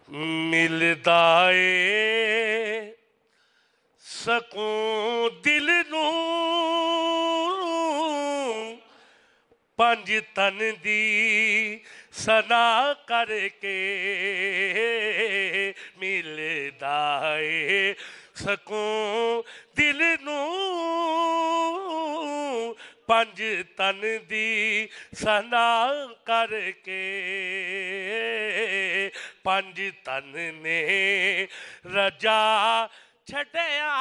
मिलदा ए सकून दिल नूं पंज तन दी सना करके मिलदा ए सकून दिल नूं पंज तन दी सना करके पंज तन ने रजा छड़िया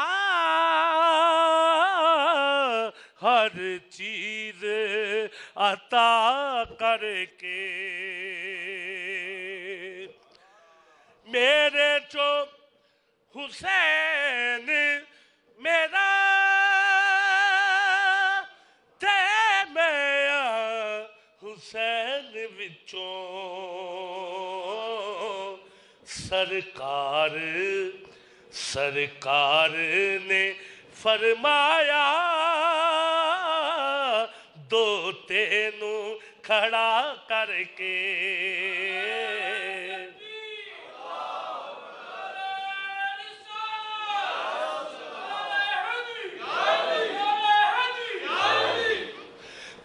हर चीज अता करके मेरे चो हुसैन मेरा ते मैं हुसैन विचों सरकार सरकार ने फरमाया दो तेनू खड़ा करके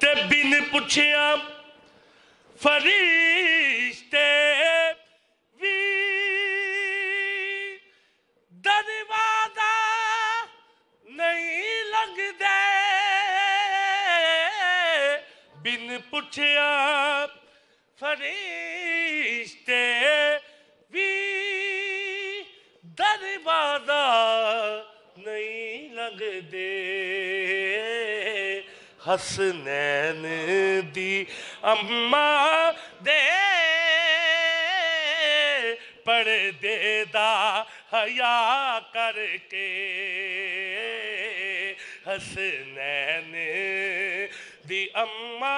ते बिन पुछया फरिश्ते भी दरवाजा नहीं लंघदे बिन पुछया फरिश्ते भी दरवाजा नहीं लंघदे हसनैन दी अम्मा दे पर्दे दा हया करके हसनैन दी अम्मा